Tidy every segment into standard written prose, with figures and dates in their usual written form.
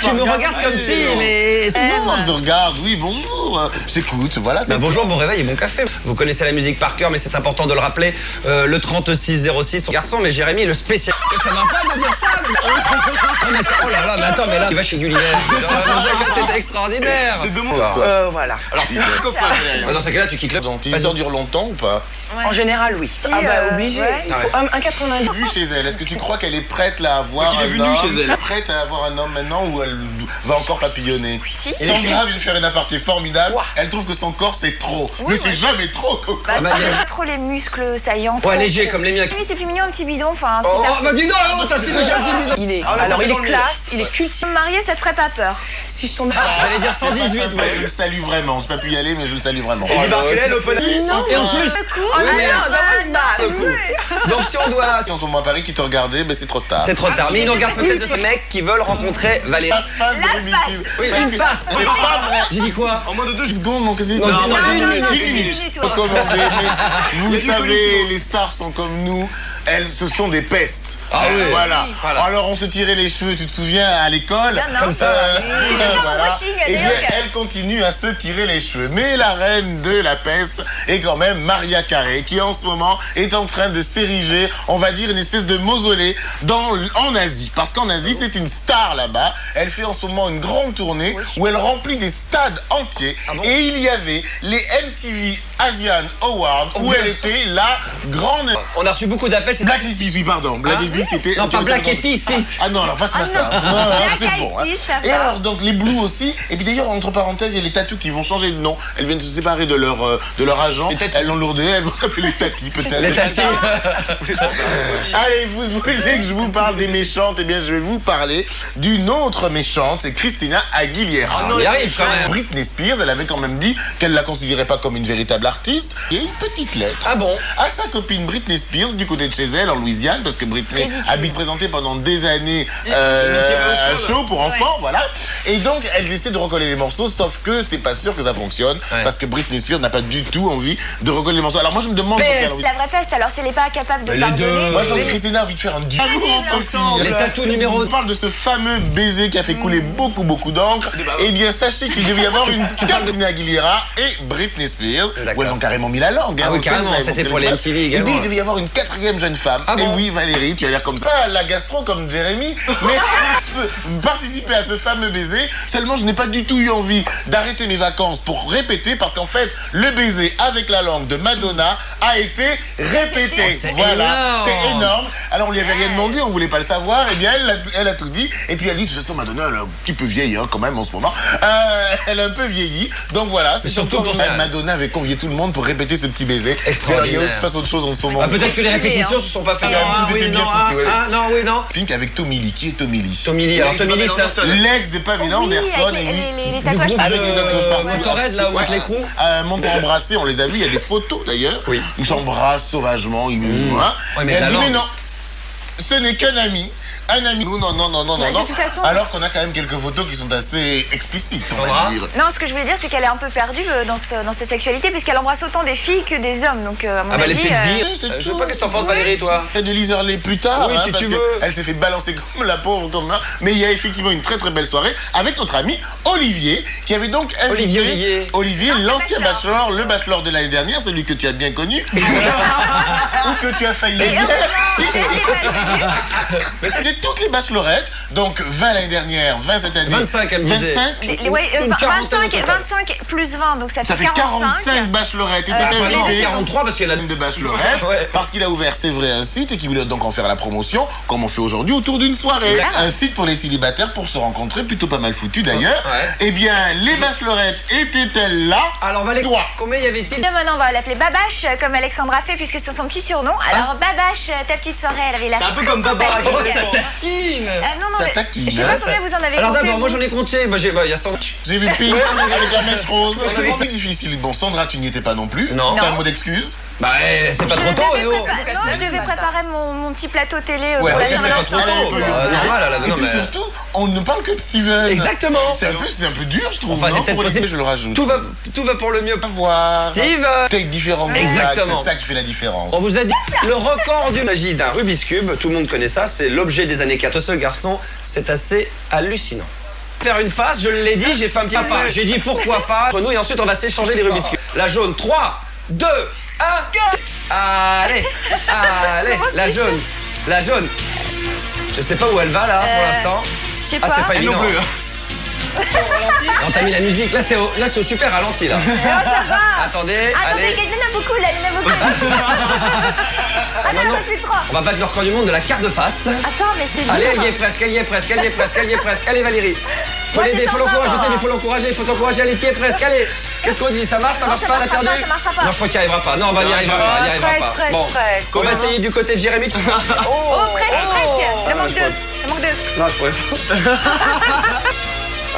Tu me regardes comme si, mais... Non, je te regarde, oui, bonjour. Je t'écoute, voilà. bonjour, bon réveil et bon café. Vous connaissez la musique par cœur, mais c'est important de le rappeler. Le 3606, garçon, mais Jérémy, le spécial... Ça va pas de dire ça, mais... Oh là là, mais attends, mais là, tu vas chez Gulliver. C'est extraordinaire. C'est de mon Voilà. Alors, dans ce cas-là, tu quittes le... Donc, ils endurent longtemps ou pas? En général, oui. Ah bah obligé. Il faut un 90. Vu chez elle, est-ce que tu crois qu'elle est prête là à avoir un homme? Elle est prête à avoir un homme maintenant ou elle va encore papillonner? Si. Sandra vient de faire une aparté formidable. Wow. Elle trouve que son corps c'est trop. Oui, mais c'est jamais trop, Coco. Bah, pas trop les muscles saillants. Ouais, léger comme les miens. Oui, c'est plus mignon, un petit bidon. Enfin, Oh, bah dis donc, t'as su déjà un petit bidon. Il est, alors il est classe, il est cultivé. Marié, ça te ferait pas peur? Si je tombe... J'allais dire 118, Je mais... le salue vraiment. J'ai pas pu y aller, mais je le salue vraiment. Et en plus... Oui, mais- Donc si on doit... Si on tombe à Paris qui te regardait, ben c'est trop tard. C'est trop tard. Mais ils nous regardent peut-être de ces mecs qui veulent rencontrer Valérie. La face de ridicule. Oui, une face. C'est pas vrai. J'ai dit quoi? En moins de 2 secondes, donc c'est... Non, non, une minute. une minute. Recommandé, mais vous le savez, les stars sont comme nous. Elles, ce sont des pestes. Ah oui. Voilà. Oui. Voilà. Alors on se tirait les cheveux, tu te souviens, à l'école? Non. Comme ça. Voilà. washing, Et bien, d'ailleurs. elle continue à se tirer les cheveux. Mais la reine de la peste est quand même Maria Carey, qui en ce moment est en train de s'ériger, on va dire, une espèce de mausolée en Asie. Parce qu'en Asie, c'est une star là-bas. Elle fait en ce moment une grande tournée où elle remplit des stades entiers. Ah bon? Et il y avait les MTV Asian Awards où elle était la grande... On a reçu beaucoup d'appels. c'est- Black Eyed Peas, oui, pardon. Black Eyed Peas qui était... Non, pas Black Eyed Peas. Ah non, alors pas ce matin. non. Black C'est Eyed bon. Peas, ça Et va. alors, donc les Blues aussi. Et puis d'ailleurs, entre parenthèses, il y a les Tatous qui vont changer de nom. Elles viennent de se séparer de leur agent. Elles l'ont lourdé, elles vont s'appeler les Tatis peut-être. Les tatis. Allez, vous voulez que je vous parle des méchantes? Eh bien, je vais vous parler d'une autre méchante, c'est Christina Aguilera. Il arrive quand même. Britney Spears, elle avait quand même dit qu'elle la considérait pas comme une véritable artiste. Il y a une petite lettre Ah bon? à sa copine Britney Spears du côté de chez elle en Louisiane, parce que Britney a présenté pendant des années un show pour enfants, voilà. Et donc elles essaient de recoller les morceaux, sauf que c'est pas sûr que ça fonctionne, parce que Britney Spears n'a pas du tout envie de recoller les morceaux. Alors moi je me demande... C'est la vraie peste, alors si elle n'est pas capable de Les pardonner... deux. Moi je pense que Christina a envie de faire un duo entre filles. Les tatous numéro... On parle de ce fameux baiser qui a fait couler beaucoup d'encre. Eh bien, sachez qu'il devait y avoir une Christina Aguilera et Britney Spears, où elles ont carrément mis la langue. Ah oui, au carrément, fait, c'était elles pour les ont- MTV Eh également. bien, il devait y avoir une quatrième jeune femme. Ah Et bon? oui, Valérie, tu as l'air comme ça. Pas la gastro comme Jérémy, mais participer à ce fameux baiser. Seulement, je n'ai pas du tout eu envie d'arrêter mes vacances pour répéter, parce qu'en fait, le baiser avec la langue de Madonna a été répété. C'est Voilà, énorme. c'est énorme. Alors, on lui avait rien demandé, on voulait pas le savoir. Eh bien, elle a tout dit. Et puis, elle dit, de toute façon, Madonna, elle est un petit peu vieille, hein, quand même, en ce moment. Elle a un peu vieilli. Donc, voilà. C'est surtout pour ça. Madonna avait convié tout le monde pour répéter ce petit baiser. Extraordinaire. Il y a il se passe autre chose en ce moment. Ah, peut-être que les répétitions se sont pas faites. Ah, vous oui, étiez bien non, foutus, ouais. non, oui, non. Pink avec Tommy Lee. Qui est Tommy Lee? Tommy Lee. Alors Tommy Lee, c'est L'ex des Pamela Oui, Anderson. avec et oui. les tatouages. Avec les tatouages partout. Motorhead, là, où Ouais, mettent l'écrou. Montre embrassé, on les a vus, il y a des photos d'ailleurs. Oui. Ils s'embrassent sauvagement. Voilà. Ouais, mais Et elle la dit, mais langue. non, ce n'est qu'un ami. Un ami. Non. de toute façon- Alors qu'on a quand même quelques photos qui sont assez explicites, on Sandra va dire. Non, ce que je voulais dire, c'est qu'elle est un peu perdue dans sa sexualité, puisqu'elle embrasse autant des filles que des hommes. Donc, à mon Ah bah les avis, petites billes. c'est Je sais tout. pas qu'est-ce que t'en penses Valérie, toi? Et de Lise Hurley plus tard, Oui, si parce tu que veux. elle s'est fait balancer comme la pauvre comme ça. Mais il y a effectivement une très belle soirée avec notre ami Olivier, qui avait donc invité Olivier. l'ancien bachelor, le bachelor de l'année dernière, celui que tu as bien connu, ou que tu as failli aimer. Mais c'était toutes les bachelorettes, donc 20 l'année dernière, 20 cette année. 25, elle me disait. 25. Ouais, Une quarantaine au 25 total. plus 20, donc ça Ça fait fait 45. 45 bachelorettes. Et Ah, t'étais non, invité 43 parce qu'elle a... de bachelorette, Ouais. parce qu'il a ouvert, c'est vrai, un site et qu'il voulait donc en faire la promotion, comme on fait aujourd'hui autour d'une soirée. Un site pour les célibataires pour se rencontrer, plutôt pas mal foutu d'ailleurs. Ouais. Eh bien, les bachelorettes étaient-elles là? Alors Valérie, Toi. combien y avait-il? Là, maintenant, on va l'appeler Babache, comme Alexandra fait, puisque c'est son petit surnom. Alors, Babache, ta petite soirée, elle avait la. C'est un peu comme Barbara. Oh, ça taquine. Non, Ça mais taquine, je sais hein, pas combien vous en avez Alors compté. d'abord, moi vous. j'en ai compté. Bah, il y a 100... J'ai vu Pink avec la mèche rose. On avait- C'est difficile. Bon, Sandra, tu n'y étais pas non plus. Non. T'as un Non. mot d'excuse? Bah, c'est pas Je trop tôt, devais eh oh. préparer- Non, je devais préparer mon petit plateau télé Ouais, pour la ok, c'est pas Saint-Valentin. trop tôt. Normal, à la Et non, puis mais... surtout, on ne parle que de Steven. Exactement. C'est un peu dur, je trouve. Enfin, c'est non, peut-être pour Olivier, possible. je le rajoute. Tout va pour le mieux. À voir. Steve, Avec différents Exactement. C'est ça qui fait la différence. on vous a dit le record du magie d'un Rubik's Cube. Tout le monde connaît ça. C'est l'objet des années 4. Seul garçon, c'est assez hallucinant. faire une face, je l'ai dit, j'ai fait un petit pas. J'ai dit pourquoi pas. Entre nous et ensuite on va s'échanger les Rubik's Cube. La jaune, 3, 2, 1, allez, allez, la jaune, la jaune. Je sais pas où elle va là pour l'instant. Je sais pas. Ah, c'est pas évident. Non plus, hein. Non, t'as mis la musique, là c'est au super ralenti là. Attendez, Attendez, allez. il y en a beaucoup là, il y en a beaucoup. Attends, non. j'en suis le 3. On va battre le record du monde de la carte de face. Attends, mais c'est dur. Allez, elle y est presque, elle y est presque, elle y est presque, elle y est presque. Allez Valérie. Faut Moi, l'aider, c'est faut sympa, l'encourager, je sais, moi. mais faut l'encourager, faut t'encourager, allez, t'y es presque, allez. Qu'est-ce qu'on dit? Ça marche, ça marche ça pas, elle a marchera perdu? pas, ça marchera pas. Non, je crois qu'il n'y arrivera pas. Non, on va n'y arrivera pas, il n'y arrivera pas. Presque, Bon, presque. on va essayer du côté de Jérémy. Oh, presque, presque. Il manque 2. Il manque 2. Non, je pourrais pas.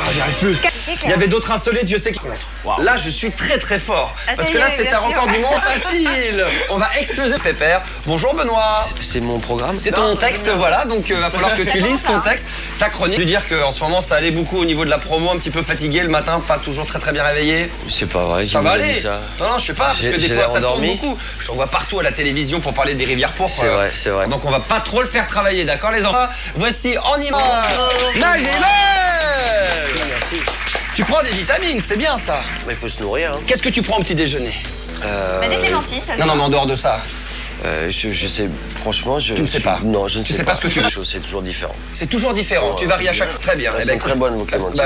Ah, j'y arrive plus. Il y avait d'autres insolites, je sais qui contre. Wow. Là, je suis très très fort. Ah, Parce ça que y là, est, c'est bien un sûr. record du monde facile. On va exploser Pépère. Bonjour Benoît. C'est mon programme. C'est ton texte, voilà, donc il va falloir que tu lises ton texte, ta chronique. Lui dire qu'en ce moment ça allait beaucoup au niveau de la promo, un petit peu fatigué le matin, pas toujours très très bien réveillé. C'est pas vrai, Ça va aller. ça. Non, je sais pas, parce J'ai- que des j'ai fois l'air ça tourne endormi. beaucoup. Je t'en vois partout à la télévision pour parler des rivières pourpres. C'est vrai, c'est vrai. Donc on va pas trop le faire travailler, d'accord les enfants? Voici en image Nagibel. Tu prends des vitamines, c'est bien ça. Mais il faut se nourrir. Hein. Qu'est-ce que tu prends au petit déjeuner? Bah, des clémentines, ça se Non, non, voit. mais en dehors de ça, Je sais, franchement, je. Tu ne sais pas. Non, je ne Tu sais sais pas ce que tu veux. C'est toujours différent. c'est toujours différent. Tu varies à chaque fois. Très bien. Elles Eh ben, sont très bonnes, vos clémentines.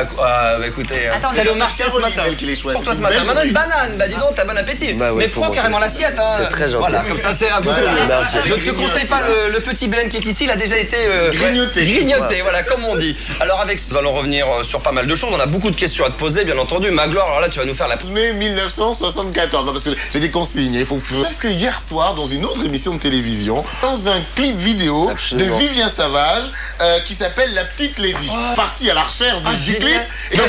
Écoutez, Attends, t'es allé au mais marché ce Caroline, matin. celle qui les choisit. Pour toi ce Une matin. belle Maintenant une rubrique. banane. Bah dis donc, t'as bon appétit. Bah oui, Mais faut prends manger. carrément l'assiette. Hein. C'est très gentil. Voilà, comme ça c'est un peu. Voilà. Merci. Je ne te conseille pas le petit Belen qui est ici. Il a déjà été Grignoté. Grignoté, voilà, comme on dit. Alors avec, nous allons revenir sur pas mal de choses. On a beaucoup de questions à te poser, bien entendu. Magloire, alors là, tu vas nous faire la. Mai 1974. Non, parce que j'ai des consignes. Il faut que hier soir, dans une autre émission de télévision, dans un clip vidéo Absolument. de Vivien Savage qui s'appelle La Petite Lady. Parti à la recherche de ce clip. génial. Et donc,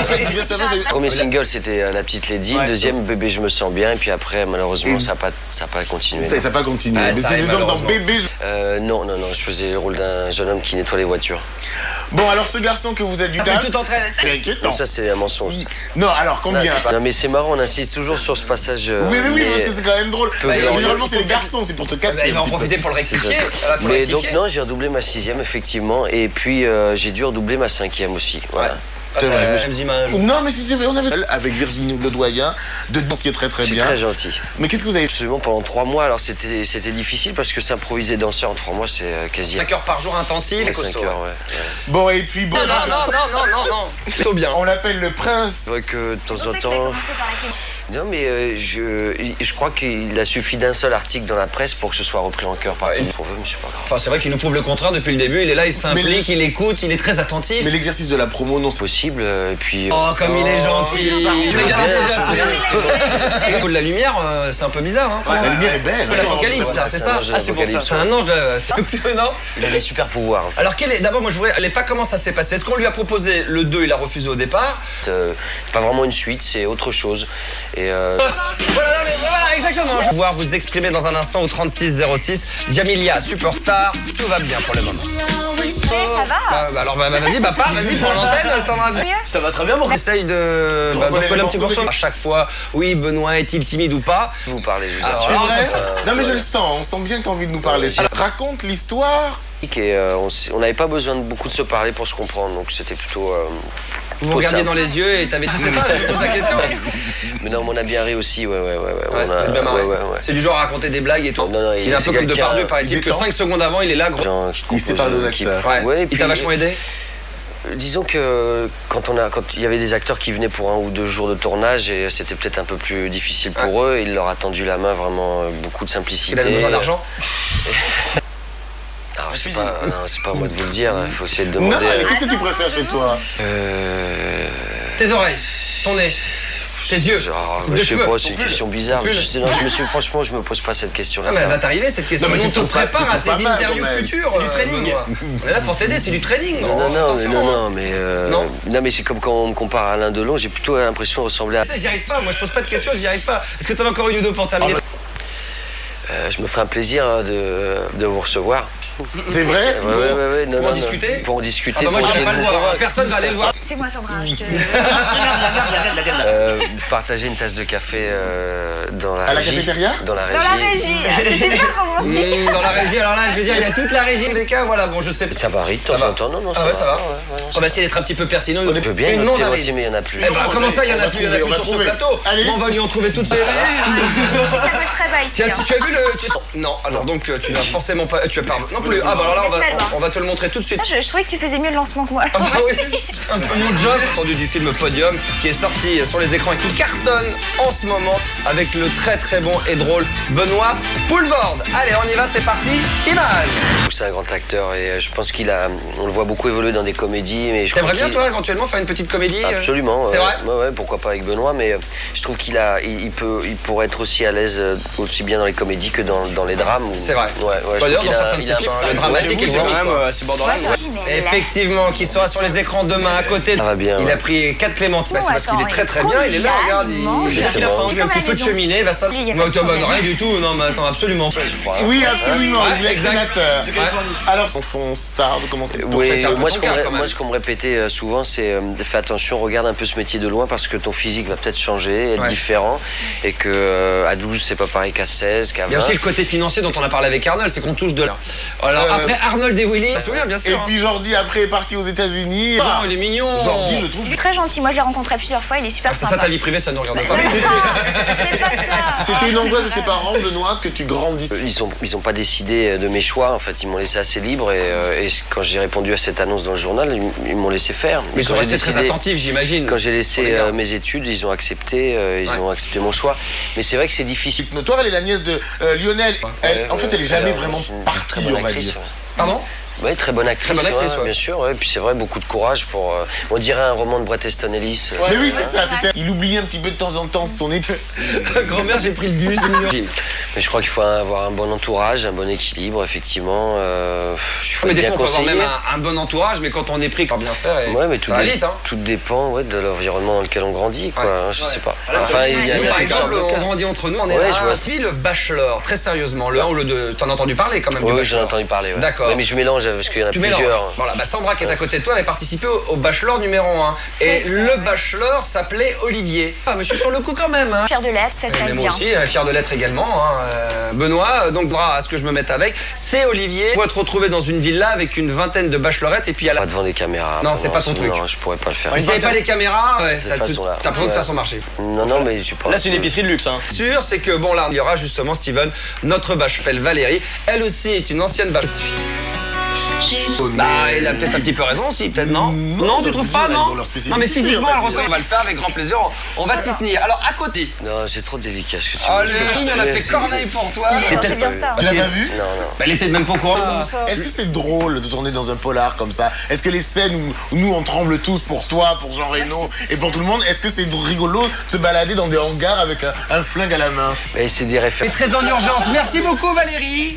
en fait, Vivien Savage a eu- Le premier single, c'était La Petite Lady. Ouais. Le deuxième, Bébé, je me sens bien. Et puis après, malheureusement, ça n'a pas continué. Ça n'a pas continué. Ah, mais ça c'était arrive, donc dans malheureusement. Bébé. Non, je faisais le rôle d'un jeune homme qui nettoie les voitures. Bon, alors ce garçon que vous êtes du T'as table, pris tout entre elles. c'est inquiétant. Donc ça, c'est un mensonge. ça. Non, alors Non, combien c'est pas- non, mais c'est marrant, on insiste toujours sur ce passage. Oui, parce que c'est quand même drôle. Peu Bah, glorieux. généralement, c'est les garçons, c'est pour te casser. Il va un en petit peu. profiter pour le C'est ça, rectifier. c'est- Voilà, faut Mais rectifier. donc non, j'ai redoublé ma 6e effectivement, et puis j'ai dû redoubler ma 5e aussi. Voilà. Ah, C'est t'as vrai. les mêmes images. Non, mais c'était on avait avec Virginie Ledoyen de ce qui est très très C'est bien. très gentil. Mais qu'est-ce que vous avez Absolument, pendant 3 mois, alors c'était difficile parce que s'improviser danseur en 3 mois, c'est quasi 5 heures par jour intensif, c'est 5 costaud. heures, ouais. Bon et puis bon. Non, non. Plutôt bien. On l'appelle le prince. C'est vrai que de temps C'est en pour ça que je vais temps. commencer par la question. Non, mais je crois qu'il a suffi d'un seul article dans la presse pour que ce soit repris en cœur par tout le monde qu'on veut, mais c'est pas grave. Enfin, c'est vrai qu'il nous prouve le contraire depuis le début. Il est là, il s'implique, il écoute, il est très attentif. Mais l'exercice de la promo, non, c'est Possible, et puis. Oh, comme il est gentil. il est gentil. Tu regardes bien, déjà. Au niveau de la lumière, c'est un peu bizarre. Hein. la lumière est belle. Un peu l'Apocalypse, là, c'est un ça. ange de Ah, c'est pour l'Apocalypse. C'est un ange de. C'est un peu non. Il a des super pouvoirs, en fait. Alors, d'abord, moi, je voudrais pas comment ça s'est passé. Est-ce qu'on lui a proposé le 2, il a refusé au départ? Pas vraiment une suite, c'est autre chose. Et Voilà, non, mais voilà, exactement. Je vais pouvoir vous exprimer dans un instant au 3606. Jamilia, superstar, tout va bien pour le moment. Ça va. Alors, vas-y, pars, vas-y, prends l'antenne, Sandra. Mieux. Ça va très bien, mon Essaye de reconnaître recoller les un petit morceaux, morceau. mais- À chaque fois, oui, Benoît est-il timide ou pas? vous parlez, je vous Alors, C'est assure. vrai ça, Non mais je ouais. le sens, on sent bien que tu as envie de nous parler. Ouais, Raconte l'histoire. Et on n'avait pas besoin de beaucoup de se parler pour se comprendre, donc c'était plutôt. Vous regardiez dans les yeux et t'avais. Je sais pas, je vous pose la question. Mais non, mais on a bien ri aussi, ouais. Ouais, On a- vous êtes bien marré. ouais. C'est du genre à raconter des blagues et tout. Non, il est un peu c'est comme quelqu'un- Depardieu, paraît-il, il que détend. 5 secondes avant, il est là, gros. Gens qui Il sépare composent, deux qui- acteurs. Ouais. Ouais, et Il puis, t'a vachement aidé? Disons que quand il y avait des acteurs qui venaient pour 1 ou 2 jours de tournage et c'était peut-être un peu plus difficile pour eux, il leur a tendu la main vraiment beaucoup de simplicité. Il avait besoin d'argent? Alors, c'est pas à moi de vous le dire, il faut essayer de Non, demander. mais qu'est-ce que tu préfères chez toi Tes oreilles, ton nez, tes yeux, coupe de je sais cheveux. pas, c'est une question bizarre. Pull. Franchement, je me pose pas cette question-là. Ah, mais ça elle va. va t'arriver cette question. Non, mais On tu te trouves pas- prépare tu à trouves tes pas mal, interviews quand même. futures. C'est du training. Benoît. On est là pour t'aider, c'est du training. Attention, Non, mais Non. mais c'est comme quand on me compare à Alain Delon, j'ai plutôt l'impression de ressembler à. Ça, j'y arrive pas, moi je pose pas de questions, j'y arrive pas. Est-ce que t'en as encore une ou deux pour terminer? Je me ferai un plaisir hein, de vous recevoir. C'est vrai? Ouais, non, Pour en non, discuter? Pour en discuter. Moi, pour je vais essayer pas de le nous voir. convaincre. Personne va aller le voir. C'est moi, Sandra. Je te... Partager une tasse de café dans la À la régie. cafétéria? Dans la Dans la régie. C'est super romantique. Dans la régie, alors là, je veux dire, il y a toute la régie des cas, voilà, bon, je sais pas. Ça varie de Ça temps va. en temps, non, Ah ouais, ça va. Ouais, non, On va essayer d'être un petit peu pertinent. on peut bien Une noter non moitié, mais il n'y en a plus. Eh ben, comment ça, il y en a on va plus, il y en a trouver, plus on va sur ce trouver. plateau. Allez. Bon, on va lui en trouver toutes ces... Ça colle très bas ici. Tiens, hein. tu as vu le... Non, alors donc, tu n'as forcément pas... Tu as pas... Non plus. Ah bah alors là, on va te le montrer tout de suite. Je trouvais que tu faisais mieux le lancement que moi. Ah bah oui, c'est un peu mon job. Entendu du film Podium qui est sorti sur les écrans et qui cartonne en ce moment avec le très bon et drôle Benoît Poelvoorde. Allez, on y va, c'est parti. Image. C'est un grand acteur et je pense on le voit beaucoup évoluer dans des comédies. Mais je crois T'aimerais bien qu'il- toi éventuellement faire une petite comédie Absolument. C'est vrai. Ouais, pourquoi pas avec Benoît, mais je trouve il pourrait être aussi à l'aise aussi bien dans les comédies que dans les drames. C'est vrai. Ouais, je D'ailleurs, trouve dans qu'il a- certains de il a ses films, un- le dramatique est C'est comique, quoi. c'est borderline. Effectivement, qui sera sur les écrans demain à côté. Ça va bien, Il ouais. a pris 4 clémentines. Bah, c'est parce qu'il est très bien. Il est là, regarde. Il Exactement. fait un petit feu de cheminée. Va ça. Lui, il y a Mais pas de problème. rien du tout. Non, mais attends, absolument. Oui, absolument, Ouais, il voulait être exact. sénateur. Ouais. Alors, son fond star de commencer Oui, c'est un peu moi ton ce cas, quand même. qu'on me répétait souvent, c'est fais attention, regarde un peu ce métier de loin parce que ton physique va peut-être changer, être Ouais. différent, et que à 12 c'est pas pareil qu'à 16, qu'à 20. Il y a aussi le côté financier dont on a parlé avec Arnold, c'est qu'on touche de là. Alors après Arnold et Willy, tu te souviens bien Et sûr. puis Jordi après est parti aux États-unis. Non, il est mignon. Jordi, je trouve. Il est très gentil. Moi, je l'ai rencontré plusieurs fois. Il est super C'est ça sympa. ta vie privée, ça ne regarde pas. C'est pas ça. C'était une angoisse de tes parents, Benoît, que tu grandisses. Ils ont pas décidé de mes choix, en fait, ils m'ont laissé assez libre et quand j'ai répondu à cette annonce dans le journal, ils m'ont laissé faire. Mais ils sont quand j'ai restés très décidé- attentifs, j'imagine. Quand j'ai Pour les laissé gars. mes études, ils ont accepté, ont accepté mon choix. Mais c'est vrai que c'est difficile. Notoire, elle est la nièce de Lionel. En fait, elle est jamais vraiment C'est une très partie, bonne on va actrice, dire. ouais. Pardon. Oui, très bonne actrice, Très bonne actrice, ouais. bien sûr. Ouais. Puis c'est vrai, beaucoup de courage pour. On dirait un roman de Bret Easton Ellis. Mais oui, c'est ça. Il oubliait un petit peu de temps en temps son épée. Grand-mère, j'ai pris le bus. Mais je crois qu'il faut avoir un bon entourage, un bon équilibre, effectivement. Il faut Mais être des bien fois, on peut avoir conseillé. même un bon entourage, mais quand on est pris, quand bien faire, et Ouais, mais tout, ça va vite. Hein. tout dépend de l'environnement dans lequel on grandit, quoi. Ouais. Je sais pas. Nous, par toutes exemple, sortes de on cas. grandit entre nous, on est Ouais, là. je vois Suivi le Bachelor, très sérieusement, le 1 ou le 2. T'en as entendu parler quand même du Oui, j'en ai Bachelor. entendu parler. Ouais. D'accord. Ouais, mais je mélange parce qu'il y en a Tu mélanges. plusieurs. Voilà, Sandra qui est à côté de toi avait participé au Bachelor numéro 1. Et le Bachelor s'appelait Olivier. Ah, mais je suis sur le coup quand même. Hein. Fier de l'être, ça se Mais passe moi bien. aussi, fier de l'être également. Hein. Benoît, donc bras à ce que je me mette avec. C'est Olivier. Pour être retrouvé dans une villa avec une vingtaine de bachelorettes et puis à la... Pas devant des caméras. Non, c'est pas ton truc. Non, je pourrais pas le faire. S'il n'y avait pas les caméras, ouais, cette façon-là. t'as besoin de Ouais. faire son marché. Non, mais je pense. Là, c'est une épicerie de luxe. Hein. Sûr, c'est que bon là, il y aura justement Steven, notre bâche s'appelle Valérie. Elle aussi est une ancienne bâche. Bah, il a peut-être un petit peu raison aussi, peut-être non. Non, tu trouves pas, elles non ont leur spécificité, Non, mais physiquement, on va elle dire. ressemble. On va le faire avec grand plaisir. On va s'y tenir. Alors, à côté. Non, c'est trop délicat ce que tu Oh, veux. le Je peux pas. ligne, on a fait C'est- corneille pour toi. C'est bien ça. Tu l'as pas vu? Non. Bah, elle est peut-être même pas au courant. Est-ce que c'est drôle de tourner dans un polar comme ça? Est-ce que les scènes où nous on tremble tous pour toi, pour Jean Reno et pour tout le monde, est-ce que c'est rigolo de se balader dans des hangars avec un flingue à la main? Mais c'est des Et références. très en urgence. Merci beaucoup, Valérie.